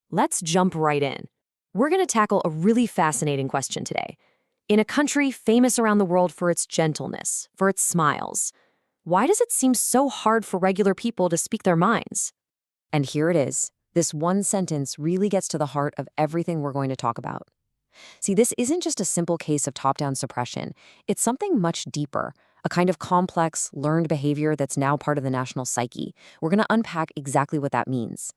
Let's jump right in. We're going to tackle a really fascinating question today. In a country famous around the world for its gentleness, for its smiles, why does it seem so hard for regular people to speak their minds? And here it is. This one sentence really gets to the heart of everything we're going to talk about. See, this isn't just a simple case of top-down suppression. It's something much deeper, a kind of complex, learned behavior that's now part of the national psyche. We're going to unpack exactly what that means.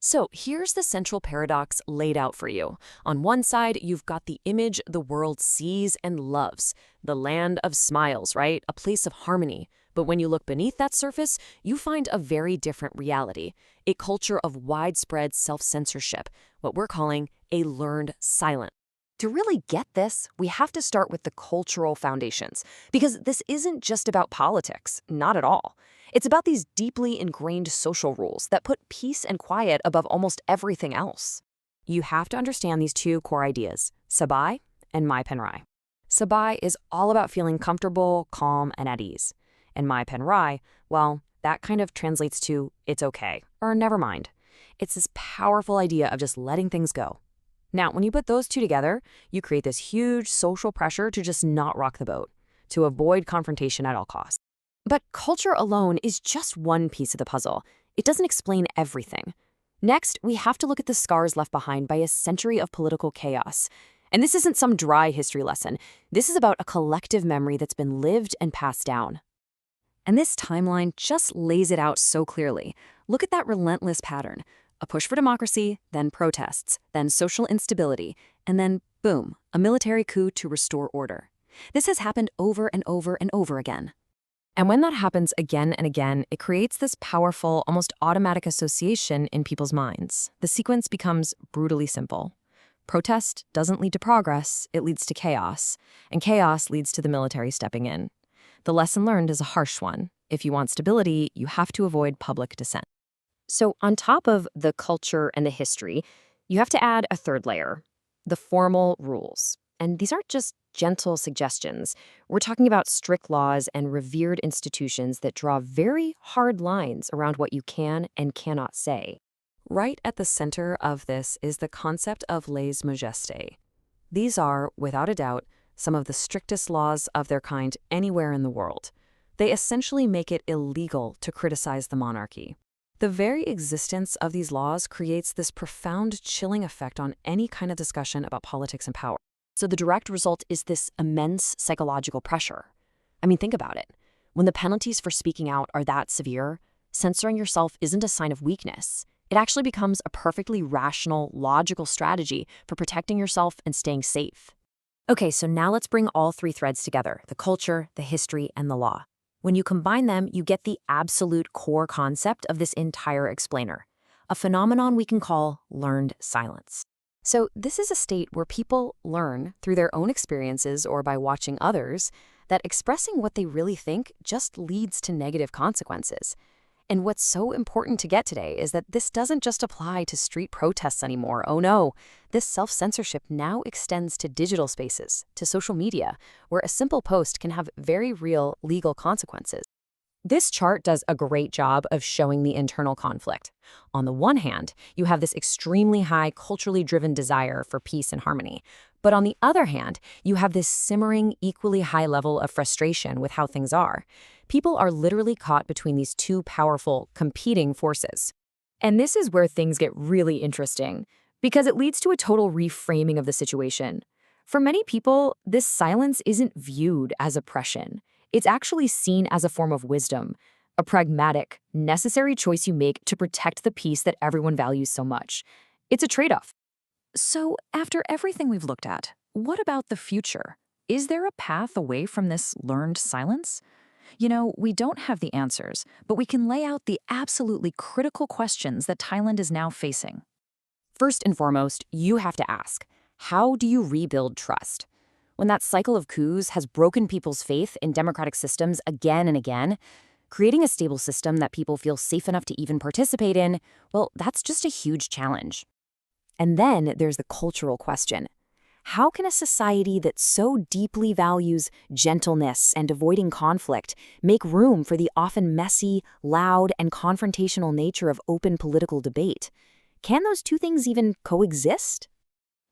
So here's the central paradox laid out for you. On one side, you've got the image the world sees and loves, the land of smiles, right? A place of harmony. But when you look beneath that surface, you find a very different reality, a culture of widespread self-censorship, what we're calling a learned silence. To really get this, we have to start with the cultural foundations, because this isn't just about politics, not at all. It's about these deeply ingrained social rules that put peace and quiet above almost everything else. You have to understand these two core ideas, Sabai and Mai Pen Rai. Sabai is all about feeling comfortable, calm, and at ease. And Mai Pen Rai, well, that kind of translates to it's okay, or never mind. It's this powerful idea of just letting things go. Now, when you put those two together, you create this huge social pressure to just not rock the boat, to avoid confrontation at all costs. But culture alone is just one piece of the puzzle. It doesn't explain everything. Next, we have to look at the scars left behind by a century of political chaos. And this isn't some dry history lesson. This is about a collective memory that's been lived and passed down. And this timeline just lays it out so clearly. Look at that relentless pattern. A push for democracy, then protests, then social instability, and then, boom, a military coup to restore order. This has happened over and over and over again. And when that happens again and again, it creates this powerful, almost automatic association in people's minds. The sequence becomes brutally simple. Protest doesn't lead to progress, it leads to chaos, and chaos leads to the military stepping in. The lesson learned is a harsh one. If you want stability, you have to avoid public dissent. So on top of the culture and the history, you have to add a third layer, the formal rules. And these aren't just gentle suggestions. We're talking about strict laws and revered institutions that draw very hard lines around what you can and cannot say. Right at the center of this is the concept of lèse majesté. These are, without a doubt, some of the strictest laws of their kind anywhere in the world. They essentially make it illegal to criticize the monarchy. The very existence of these laws creates this profound chilling effect on any kind of discussion about politics and power. So the direct result is this immense psychological pressure. I mean, think about it. When the penalties for speaking out are that severe, censoring yourself isn't a sign of weakness. It actually becomes a perfectly rational, logical strategy for protecting yourself and staying safe. Okay, so now let's bring all three threads together, the culture, the history, and the law. When you combine them, you get the absolute core concept of this entire explainer, a phenomenon we can call learned silence. So this is a state where people learn through their own experiences or by watching others that expressing what they really think just leads to negative consequences. And what's so important to get today is that this doesn't just apply to street protests anymore. Oh no, this self-censorship now extends to digital spaces, to social media, where a simple post can have very real legal consequences. This chart does a great job of showing the internal conflict. On the one hand, you have this extremely high culturally driven desire for peace and harmony. But on the other hand, you have this simmering, equally high level of frustration with how things are. People are literally caught between these two powerful, competing forces. And this is where things get really interesting, because it leads to a total reframing of the situation. For many people, this silence isn't viewed as oppression. It's actually seen as a form of wisdom, a pragmatic, necessary choice you make to protect the peace that everyone values so much. It's a trade-off. So, after everything we've looked at, what about the future? Is there a path away from this learned silence? You know, we don't have the answers, but we can lay out the absolutely critical questions that Thailand is now facing. First and foremost, you have to ask, how do you rebuild trust? When that cycle of coups has broken people's faith in democratic systems again and again, creating a stable system that people feel safe enough to even participate in, well, that's just a huge challenge. And then there's the cultural question. How can a society that so deeply values gentleness and avoiding conflict make room for the often messy, loud, and confrontational nature of open political debate? can those two things even coexist?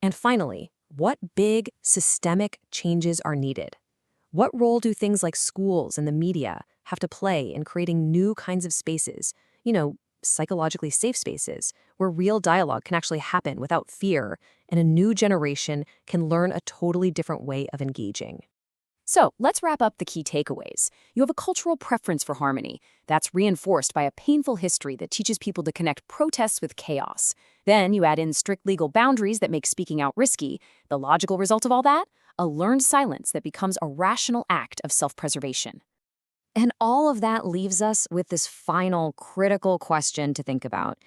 And finally, what big systemic changes are needed? What role do things like schools and the media have to play in creating new kinds of spaces, psychologically safe spaces, where real dialogue can actually happen without fear, and a new generation can learn a totally different way of engaging? So let's wrap up the key takeaways. You have a cultural preference for harmony that's reinforced by a painful history that teaches people to connect protests with chaos. Then you add in strict legal boundaries that make speaking out risky. The logical result of all that? A learned silence that becomes a rational act of self-preservation. And all of that leaves us with this final critical question to think about.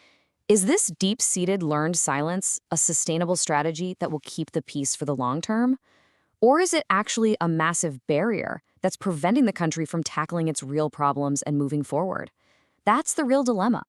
Is this deep-seated learned silence a sustainable strategy that will keep the peace for the long term? Or is it actually a massive barrier that's preventing the country from tackling its real problems and moving forward? That's the real dilemma.